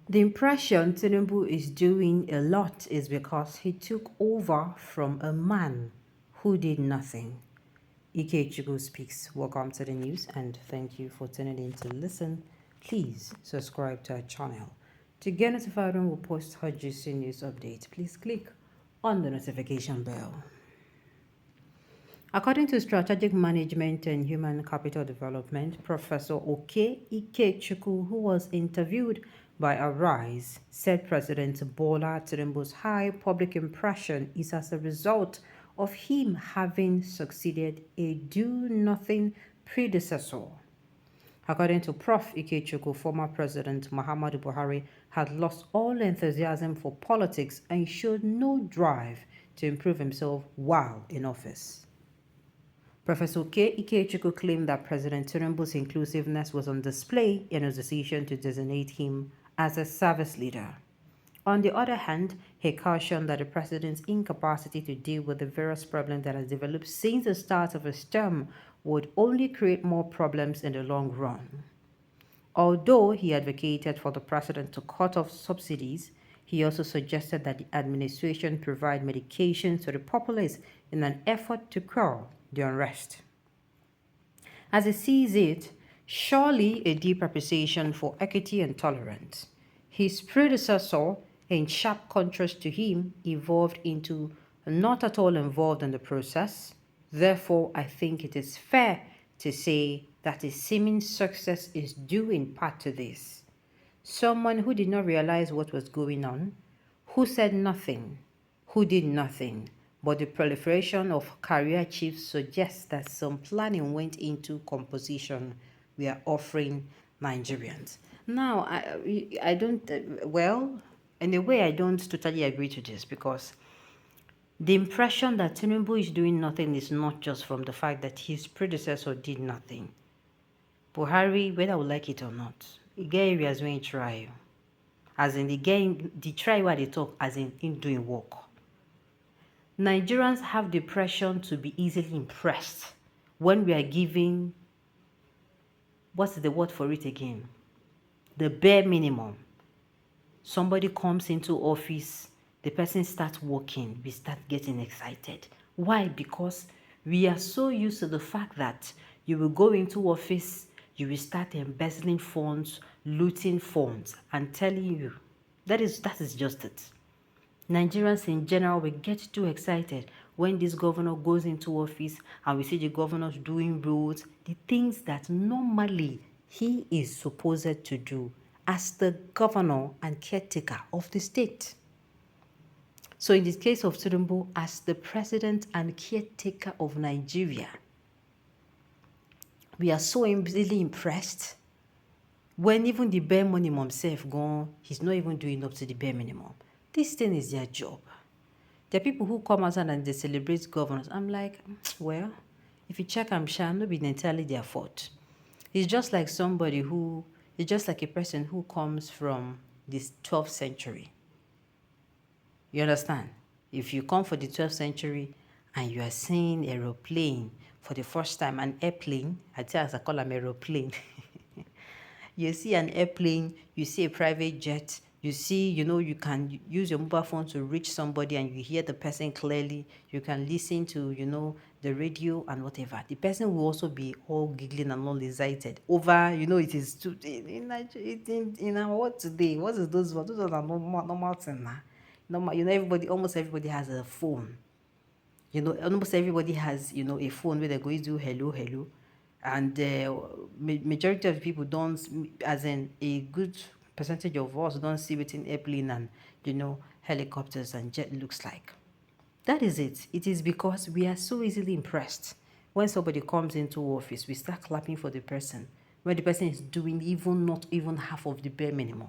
The impression Tinubu is doing a lot is because he took over from a man who did nothing. Ikechukwu speaks. Welcome to the news and thank you for tuning in to listen. Please subscribe to our channel. To get notified when we post our juicy news update, please click on the notification bell. According to Strategic Management and Human Capital Development, Professor Oke Ikechukwu, who was interviewed by Arise, said President Bola Tinubu's high public impression is as a result of him having succeeded a do-nothing predecessor. According to Prof. Ikechukwu, former President Muhammadu Buhari had lost all enthusiasm for politics and showed no drive to improve himself while in office. Professor K. Ikechukwu claimed that President Tinubu's inclusiveness was on display in his decision to designate him as a service leader. On the other hand, he cautioned that the president's incapacity to deal with the various problems that has developed since the start of his term would only create more problems in the long run. Although he advocated for the president to cut off subsidies, he also suggested that the administration provide medications to the populace in an effort to quell the unrest. As he sees it, surely a deep appreciation for equity and tolerance. His predecessor, in sharp contrast to him, evolved into not at all involved in the process. Therefore, I think it is fair to say that his seeming success is due in part to this. Someone who did not realize what was going on, who said nothing, who did nothing, but the proliferation of career chiefs suggests that some planning went into composition we are offering Nigerians. Now, I don't, well, in a way, I don't totally agree to this because the impression that Tinubu is doing nothing is not just from the fact that his predecessor did nothing. Buhari, whether we like it or not, he get areas when he try. As in, the try what they talk, as in doing work. Nigerians have the pressure to be easily impressed when we are giving, what's the word for it again? The bare minimum. Somebody comes into office, the person starts working, we start getting excited. Why? Because we are so used to the fact that you will go into office, you will start embezzling funds, looting funds, and telling you that is just it. Nigerians in general will get too excited when this governor goes into office and we see the governors doing roads, the things that normally he is supposed to do as the governor and caretaker of the state. So in this case of Tinubu, as the president and caretaker of Nigeria, we are so easily impressed when even the bare minimum self gone, he's not even doing up to the bare minimum. This thing is their job. There are people who come outside and they celebrate governors. I'm like, well, if you check, I'm sure not be entirely their fault. It's just like it's just like a person who comes from this 12th century. You understand? If you come for the 12th century and you are seeing aeroplane for the first time, an airplane, I call them aeroplane. You see an airplane, you see a private jet, you see, you can use your mobile phone to reach somebody and you hear the person clearly. You can listen to, the radio and whatever. The person will also be all giggling and all excited over, it is in our what today? What is those? Those are normal thing now. Normal, almost everybody has a phone. Almost everybody has, a phone where they go do hello, hello. And majority of people don't, as in a good percentage of us don't see within airplane and, helicopters and jet looks like. That is it. It is because we are so easily impressed. When somebody comes into office, we start clapping for the person. When the person is doing not even half of the bare minimum.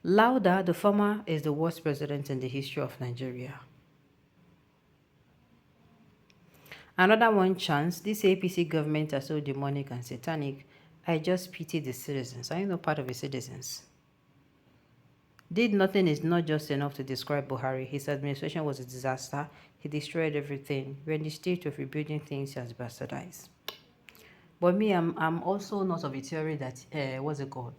Lauda, the former, is the worst president in the history of Nigeria. Another one chance, this APC government are so demonic and satanic, I just pity the citizens. I am not part of the citizens. Did nothing is not just enough to describe Buhari. His administration was a disaster. He destroyed everything. We're in the state of rebuilding things he has bastardized. But me, I'm also not of a theory that, what's it called?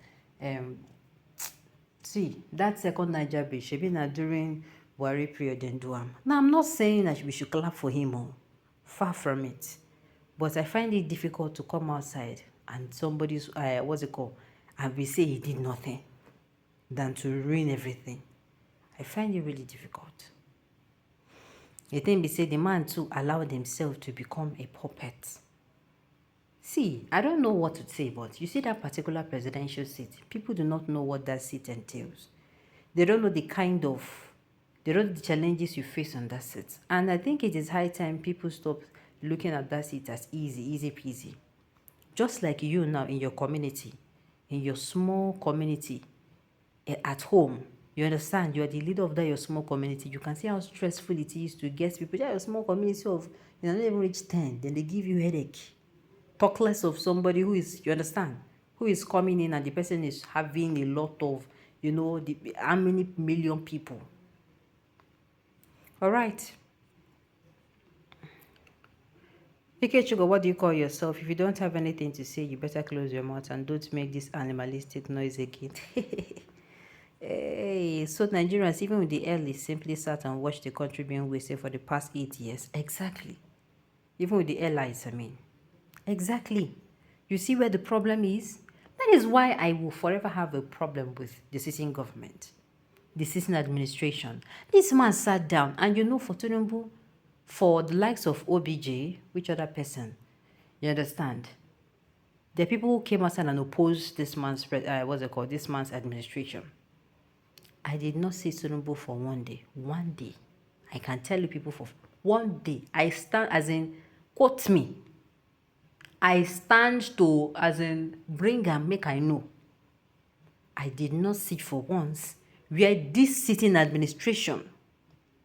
See, that second Niger bill should be now during Buhari period and do am. Now, I'm not saying that we should clap for him, oh. Far from it. But I find it difficult to come outside and somebody's, what's it called, and we say he did nothing than to ruin everything. I find it really difficult. The thing be say the man too allowed himself to become a puppet. See, I don't know what to say, but you see that particular presidential seat, people do not know what that seat entails. They don't know they don't know the challenges you face on that seat. And I think it is high time people stop looking at that seat as easy peasy. Just like you now in your community, in your small community, at home, you understand, you are the leader of that your small community. You can see how stressful it is to get people. That your small community of, not even reach 10, then they give you headache. Talk less of somebody who is, you understand, who is coming in and the person is having a lot of, how many million people. All right. Ikechukwu, what do you call yourself? If you don't have anything to say, you better close your mouth and don't make this animalistic noise again. Hey, so Nigerians, even with the early, simply sat and watched the country being wasted for the past 8 years. Exactly. Even with the airlines, I mean. Exactly. You see where the problem is? That is why I will forever have a problem with the sitting government, the sitting administration. This man sat down, and for Tinubu, for the likes of OBJ, which other person? You understand? The people who came outside and opposed this man's, this man's administration. I did not see Tinubu for one day. One day. I can tell you people for one day. I stand as in, quote me. I stand to, as in, bring and make I know. I did not sit for once where this sitting administration,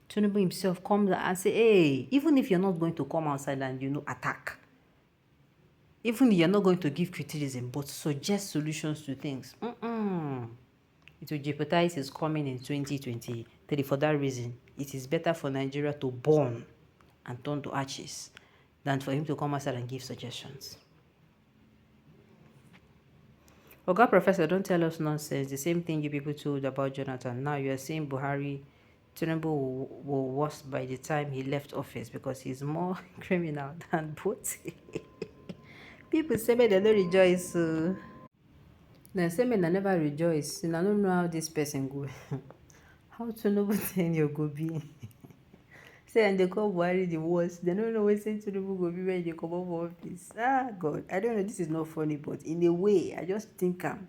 Tinubu himself comes and say, hey, even if you're not going to come outside and, attack, even if you're not going to give criticism, but suggest solutions to things, it will jeopardize his coming in 2023. For that reason, it is better for Nigeria to burn and turn to ashes than for him to come outside and give suggestions. Oga Professor, don't tell us nonsense. The same thing you people told about Jonathan. Now you are saying Buhari, Tinubu will worse by the time he left office because he's more criminal than both. People say me they don't rejoice. Then say me they never rejoice. And I don't know how this person go. How Tinubu then you go be? Say and they call Buhari the worst. They don't know what say Tinubu go be when they come up office. Ah God, I don't know. This is not funny, but in a way, I just think that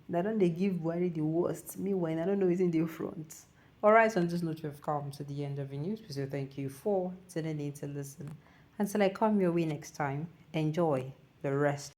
don't they give Buhari the worst. Meanwhile, I don't know what's in the front. Alright, so on this note, we've come to the end of the news. So thank you for tuning in to listen. Until I come your way next time, enjoy the rest